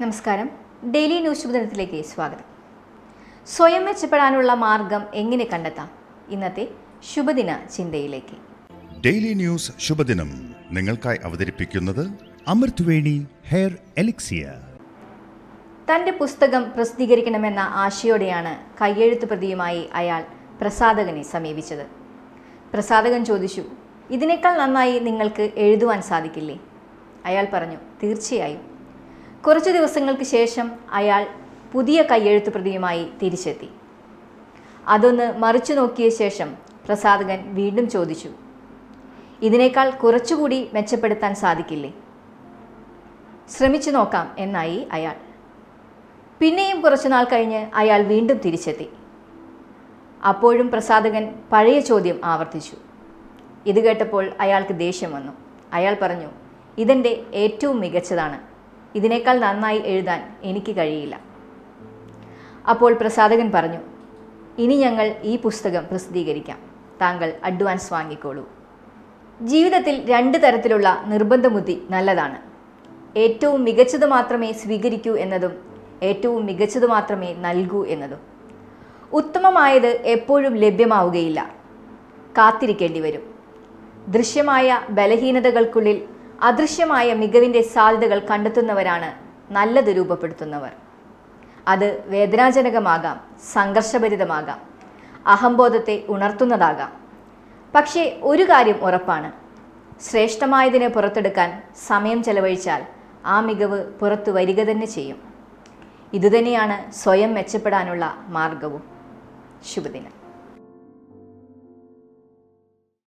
നമസ്കാരം. Daily news ശുഭദിനത്തിലേക്ക് സ്വാഗതം. സ്വയം മെച്ചപ്പെടാനുള്ള മാർഗം എങ്ങനെ കണ്ടെത്താം? ഇന്നത്തെ ശുഭദിന ചിന്തയിലേക്ക്. ഡെയിലി ന്യൂസ് ശുഭദിനം നിങ്ങൾക്കായി അവതരിപ്പിക്കുന്നത് അമൃത്വേണി ഹെയർ എലിക്സിയർ. തൻ്റെ പുസ്തകം പ്രസിദ്ധീകരിക്കണമെന്ന ആശയോടെയാണ് കയ്യെഴുത്ത് പ്രതിയുമായി അയാൾ പ്രസാധകനെ സമീപിച്ചത്. പ്രസാധകൻ ചോദിച്ചു, ഇതിനേക്കാൾ നന്നായി നിങ്ങൾക്ക് എഴുതുവാൻ സാധിക്കില്ലേ? അയാൾ പറഞ്ഞു, തീർച്ചയായും. കുറച്ചു ദിവസങ്ങൾക്ക് ശേഷം അയാൾ പുതിയ കയ്യെഴുത്ത് പ്രതിയുമായി തിരിച്ചെത്തി. അതൊന്ന് മറിച്ചു നോക്കിയ ശേഷം പ്രസാധകൻ വീണ്ടും ചോദിച്ചു, ഇതിനേക്കാൾ കുറച്ചുകൂടി മെച്ചപ്പെടുത്താൻ സാധിക്കില്ലേ? ശ്രമിച്ചു നോക്കാം എന്നായി അയാൾ. പിന്നെയും കുറച്ചുനാൾ കഴിഞ്ഞ് അയാൾ വീണ്ടും തിരിച്ചെത്തി. അപ്പോഴും പ്രസാധകൻ പഴയ ചോദ്യം ആവർത്തിച്ചു. ഇത് കേട്ടപ്പോൾ അയാൾക്ക് ദേഷ്യം വന്നു. അയാൾ പറഞ്ഞു, ഇതെൻ്റെ ഏറ്റവും മികച്ചതാണ്. ഇതിനേക്കാൾ നന്നായി എഴുതാൻ എനിക്ക് കഴിയില്ല. അപ്പോൾ പ്രസാധകൻ പറഞ്ഞു, ഇനി ഞങ്ങൾ ഈ പുസ്തകം പ്രസിദ്ധീകരിക്കാം. താങ്കൾ അഡ്വാൻസ് വാങ്ങിക്കോളൂ. ജീവിതത്തിൽ രണ്ട് തരത്തിലുള്ള നിർബന്ധബുദ്ധി നല്ലതാണ്. ഏറ്റവും മികച്ചത് മാത്രമേ സ്വീകരിക്കൂ എന്നതും ഏറ്റവും മികച്ചത് മാത്രമേ നൽകൂ എന്നതും. ഉത്തമമായത് എപ്പോഴും ലഭ്യമാവുകയില്ല, കാത്തിരിക്കേണ്ടി വരും. ദൃശ്യമായ ബലഹീനതകൾക്കുള്ളിൽ അദൃശ്യമായ മികവിൻ്റെ സാധ്യതകൾ കണ്ടെത്തുന്നവരാണ് നല്ലത് രൂപപ്പെടുത്തുന്നവർ. അത് വേദനാജനകമാകാം, സംഘർഷഭരിതമാകാം, അഹംബോധത്തെ ഉണർത്തുന്നതാകാം. പക്ഷേ ഒരു കാര്യം ഉറപ്പാണ്, ശ്രേഷ്ഠമായതിനെ പുറത്തെടുക്കാൻ സമയം ചെലവഴിച്ചാൽ ആ മികവ് പുറത്തു വരിക തന്നെ ചെയ്യും. ഇതുതന്നെയാണ് സ്വയം മെച്ചപ്പെടാനുള്ള മാർഗവും. ശുഭദിനം.